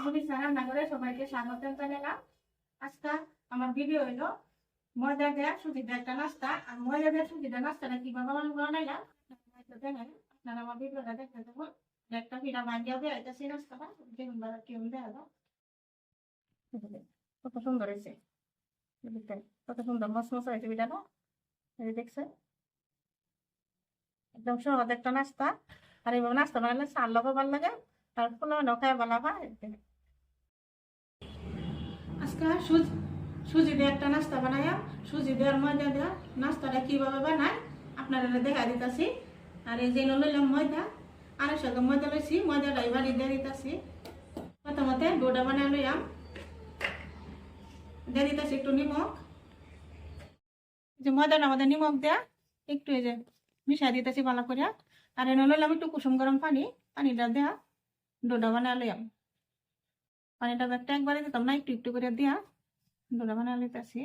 ভবিষ্যৎ রান্না করে সবাইকে স্বাগত জানালাম। আজকে আমার ভিডিও হইলো ময়দা দেওয়া সুজি দেওয়া একটা নাস্তা। আর ময়দা দেওয়া সুজি দেওয়া নাস্তাটা কিভাবে বানাইলাম দেখেন। আপনারা আমার ভিডিওটা দেখতে থাকুন। একটা পিঠা ভাঙিয়ে দেওয়া এটা সেই নাস্তাটা দেখুন কেমন দেওয়া যায়। কত সুন্দর হয়েছে, কত সুন্দর মসমস হয়েছে পিঠাটা। দেখছেন, একদম সহজ একটা নাস্তা। আর এইভাবে নাস্তা বানালে চাল লগো ভালো লাগে, আর পোলাও খায় ভালো হয়। আজকে সুজি দিয়ে একটা নাস্তা বানাইয়া, সুজি দেওয়ার ময়দা দেওয়া নাস্তাটা কিভাবে বানায় আপনারা দেখা দিতেছি। আর এই যে লইলাম ময়দা, আর সাথে ময়দা লইছি, ময়দাটা এবার দিয়ে দিতেছি। প্রথমতে ডোটা বানাই লইয়াম, দিয়ে দিতেছি একটু নিমক। যে ময়দাটা আমাদের নিমক দেয়া একটু এই যে মিশাই দিতেছি ভালো করে। আর এনে লইলাম একটু কুসুম গরম পানিটা দেয়া ডোটা বানাই লইয়াম। পানিটা একটা একবারে দিতাম না, একটু একটু করে দিয়া ডোটা বানাই লইতেছি।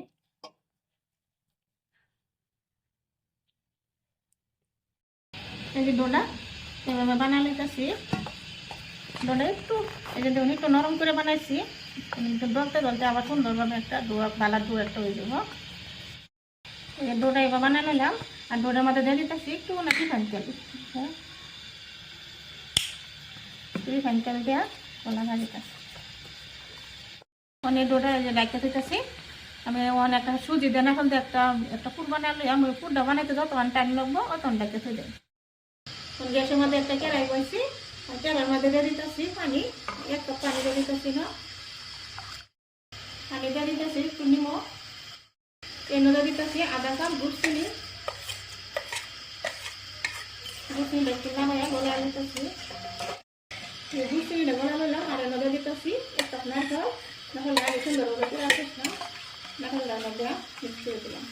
এই যে ডোটা এভাবে বানাই লইতেছি। ডোটা একটু এই যে দেখুন একটু নরম করে বানাইছি, ডলতে ডলতে আবার সুন্দরভাবে একটা বালার ডো একটা হয়ে যাব। এই ডোটা এবার বানাই নিলাম। আর ডোটার মধ্যে দিয়ে দিতেছি একটু নাকি রিফাইন তেল, রিফাইন তেল দেওয়া বলা দিতেছি। অনেক ডোটা এই যে ডাইতে দিতেছি আমি। একটা সুজি দেন এখন একটা পুর বানালে আমি পুরটা বানাইতে যতক্ষণ টাইম লাগবো অতক্ষণ ডাইতে থই দেয়। গ্যাসের মধ্যে একটা কেরাই বইছি, কেরার মধ্যে দিয়ে দিতেছি পানি, এক কাপ পানি দিয়ে দিতেছি না, পানি দিয়ে দিতেছি একটু নিমক, এর মধ্যে দিতেছি আধা কাপ গুড় চিনি, গুড় চিনিটা একটু নামাইয়া গলায় দিতেছি। গুড় চিনিটা গলা নিলাম। আর এর মধ্যে দিতেছি এক কাপ নারকেল, নারকেলটা আগে সুন্দরভাবে করে আসিস না, নারকেলটার মধ্যে মিক্স করে দিলাম।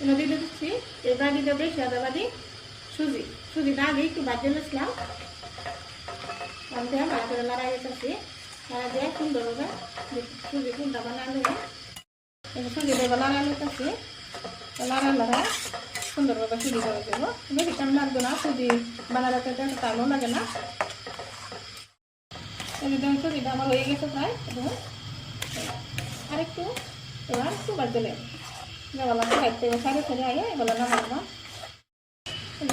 এর মধ্যে দিতেছি এবার দিতে বেশি আদাবাদি সুজিটা আগে একটু বাজিয়ে নিয়েছিলাম, ভালো করে লড়াই গেছি। লড়াই দিয়ে সুন্দরভাবে সুজি কুন্ডা বানানো, সুজি দেবো লড়াই নিতেছি। লড়াই সুন্দরভাবে সুজি করে দেবো, বেশি টাইম লাগবে না, সুজি বানাতে টাইমও লাগে না। দেখুন সুজিটা আমার হয়ে গেছে প্রায়। আরেকটু এবার একটু বাজলে বললাম খাইতে সাড়ে সাড়ে আগে বলে নামালাম।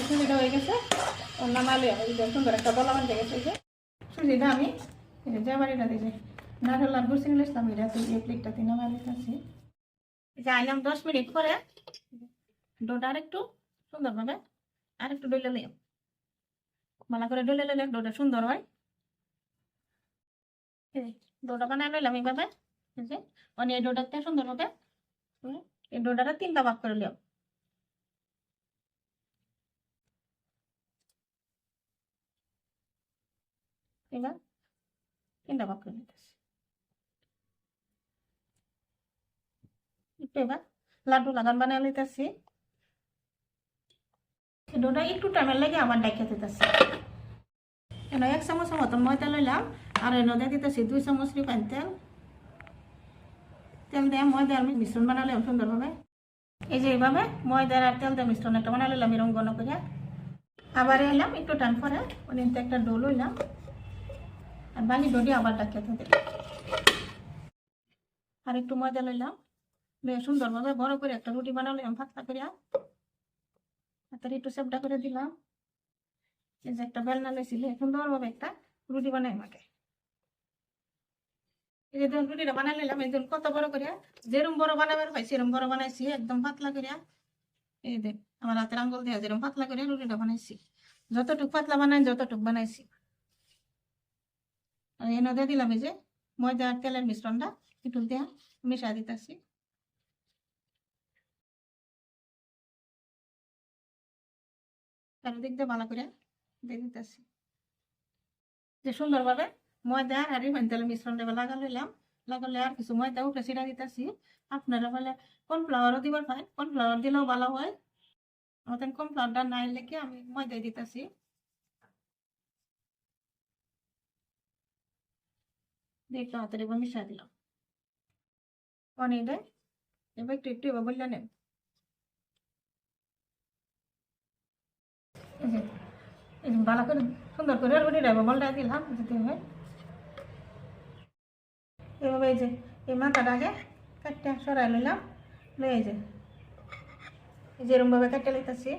সুজিটা হয়ে গেছে, নামালে সুন্দর একটা বলা বানতে গেছে। যে সুজিটা আমি যে বাড়িটা দিয়েছি নারকেল আর গুড় চিনি নিলাম, এটা এই প্লেটটাতে নামাই দিতেছি। যে আইলাম 10 মিনিট পরে ডোটা আরেকটু সুন্দরভাবে আরেকটু ডলে নিলাম, ভালো করে ডলে নিলে ডোটা সুন্দর হয়। ডোটা বানাই নিলাম এইভাবে। এই ডোটাতে সুন্দরভাবে এই ডোটাটা 3টা ভাগ করে নিলাম। এবার 3টা ভাগ করে নিতেছি। একটু এবার লাড্ডু লাগান বানাই নিতেছি। ডোটা একটু টাইমের লাগে আমার ডাইকা দিতেছি। এনে 1 চামচ মতন ময়দা লইলাম। আর এনে দিয়ে দিতেছি 2 চামচ রিফাইন তেল। তেল দিয়ে ময়দা আর মিশ্রণ বানালে সুন্দরভাবে। এই যে এইভাবে ময়দার আর তেল দিয়ে মিশ্রণ একটা বানাই নিলাম এরকম ঘন করে। আবার এলাম একটু টাইম পরে অনেকটা একটা ডো লইলাম, আর বাকি ডোটি আবার ডাকিয়ে দিলাম। আর একটু ময়দা লইলাম, সুন্দরভাবে বড় করে একটা রুটি বানালাম পাতলা করিয়া। হাতের একটু চেপটা করে দিলাম। এই যে একটা বেলনা লইছিল সুন্দরভাবে একটা রুটি বানাই আমাকে। এই যে রুটিটা বানাই নিলাম, এই কত বড় করিয়া, যেরকম বড় বানাবার হয় সেরকম বড় বানাইছি একদম পাতলা করিয়া। এই যে আমার হাতের আঙ্গুল দিয়ে যেরকম পাতলা করিয়া রুটিটা বানাইছি, যতটুক পাতলা বানাই যতটুক বানাইছি। আর এনে দিয়ে দিলাম এই যে ময়দা আর তেলের মিশ্রণটা একটু দেয়া মিশা দিতেছি। চারিদিক দিয়ে ভালো করে দিয়ে দিতেছি। যে সুন্দরভাবে ময়দা আর রিফাইন তেলের মিশ্রণটা লাগাল নিলাম। লাগালে আর কিছু ময়দা উপরে ছিটা দিতেছি। আপনারা বলে কর্নফ্লাওয়ারও দিবার পাই, কর্নফ্লাওয়ার দিলেও ভালো হয়। আমাদের কর্নফ্লাওয়ারটা নাই লেগে আমি ময়দাই দিতেছি। একটু হাতের এবার মিশা দিলাম অনেক। এবার একটু একটু এবার বললে নেব। ভালো করে সুন্দর করে রুটিটা এবার বলটা দিলাম যেতে হয়। এইভাবে এই যে এই মাথাটা আগে কাটটা সরাই লইলাম, লই এই যে এরকমভাবে কাটতে লইতেছি।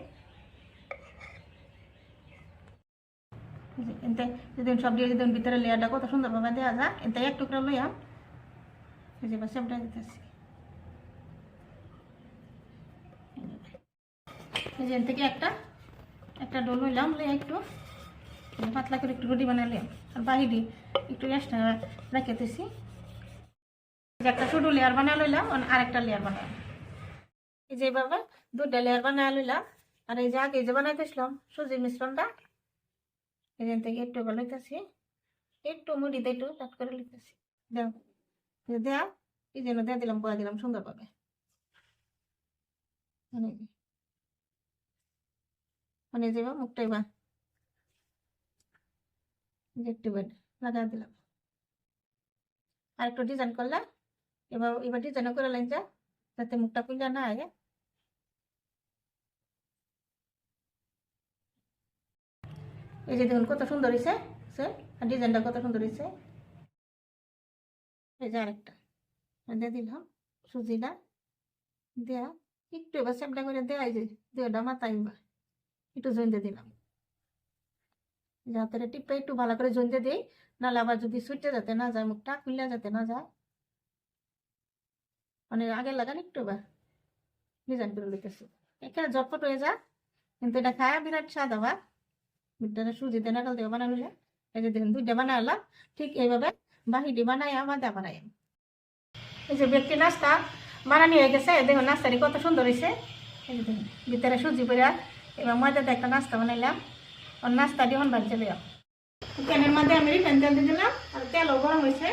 এতে যদি সব দিয়ে যদি ভিতরে লেয়ারটা কত সুন্দরভাবে দেওয়া যায়, এতে এক টুকরা লইয়াম এই যে বাসে আমরা দিতেছি। এই যে থেকে একটা ডোল লইলাম, লইয়া একটু পাতলা করে একটু রুটি বানাইলাম, আর বাহিরে একটু এক্সট্রা রাখিতেছি। একটা ছোটো লেয়ার বানা লইলাম, আর একটা লেয়ার বানালাম। এই যে এইভাবে দুটা লেয়ার বানায় লইলাম। আর এই যে আগে যে বানাইতেছিলাম সুজির মিশ্রণটা, এখান থেকে একটু লইতেছি, একটু মুড়িতে একটু কাট করে লইতেছি। দেও দেয়া এই যেন দেয়া দিলাম, বয়া দিলাম সুন্দরভাবে। মানে যে মুখটা এবার একটু লাগা দিলাম, আর একটু ডিজাইন করলাম। এবার ডিজাইন করে লাইন যা, যাতে মুখটা খুললে না আগে। এই যে দেখুন কত সুন্দর হয়েছে, আর ডিজাইনটা কত সুন্দর হয়েছে। এই যে আরেকটা দিয়ে দিলাম সুজিটা দেয়া, একটু এবার চ্যাপটা করে দেওয়া, এই যে দেওয়াটা মাথায় একটু জইন্দে দিলাম, যাতে টিপটা একটু ভালো করে জইন্দে দিই, নাহলে আবার যদি সুইটে যাতে না যায়, মুখটা খুললে যাতে না যায়। মানে আগে লাগান একটু এবার ডিজাইন করে লিখতেছি, এখানে ঝটপট হয়ে যা, কিন্তু এটা খায় বিরাট স্বাদ। আবার দুধটা সুজিতে নাকাল দিয়ে বানালে, এই যে দেখুন দুইটা বানালাম। ঠিক এইভাবে বাহিটি বানাই মাদা বানাই। এই যে ব্যক্তি নাস্তা বানানি হয়ে গেছে, দেখুন নাস্তাটি কত সুন্দর হয়েছে। এই যে দেখুন ভিতরে সুজি পড়া, এবার ময়দাতে একটা নাস্তা বানাইলাম। আর নাস্তাটি হন বাজছে লিয়াম, প্যানের মধ্যে আমি রিফাইন তেল দিয়ে দিলাম, আর তেলও গরম হয়েছে।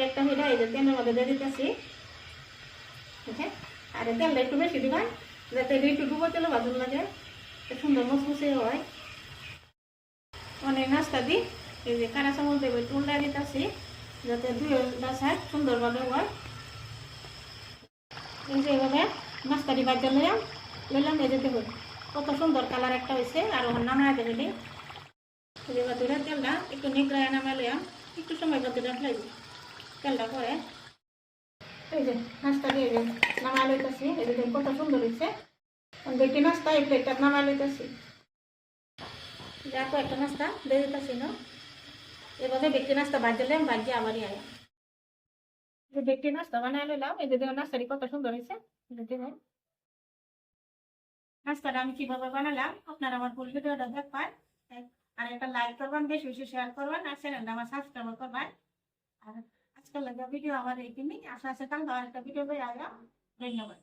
একটা হইলে এই যে তেলের মধ্যে দিয়ে দিতেছি, আর তেলটা একটু বেশি দিবেন, যাতে একটু ডুবো তেলে ভাজুন লাগে, সুন্দর মচমচে হয়। অনেক নাস্তা দিই, এই যে কাঁচা চামচ দেবো একটু উল্টা দিতেছি, যাতে দুইটা সাইড সুন্দরভাবে হয়। এই যে এইভাবে নাস্তাটি বাজে লইলাম। এই যে দেখুন কত সুন্দর কালার একটা হয়েছে। আর ওখানে নামায় দেবে দিই, এবার দুইটা তেলটা একটু নিগড়ায় নামায় লইলাম, একটু সময় বাদে রাখলাই তেলটা করে। এই যে নাস্তাটি এই যে নামায় লইতেছি, এই যে কত সুন্দর হয়েছে। বেটি নাস্তা এই প্লেটটা নামায় লইতেছি, যা একটা নাস্তা দিয়ে দিতেছি না। এভাবে ব্যক্তি নাস্তা বাজলে বাজিয়ে আবারই আয়া যে ব্যক্তি নাস্তা বানায় লইলাম। এই যে দেখুন নাস্তাটি কত সুন্দর হয়েছে। দেখুন নাস্তাটা আমি কিভাবে বানালাম, আপনারা আমার ফুল ভিডিওটা দেখবেন, আর একটা লাইক করবেন, বেশি বেশি শেয়ার করবেন, আর চ্যানেলটা আমার সাবস্ক্রাইব করবেন। আর আজকাল ভিডিও আমার এইখানে আশা আছে, কাল একটা ভিডিও পেয়ে আয়া। ধন্যবাদ।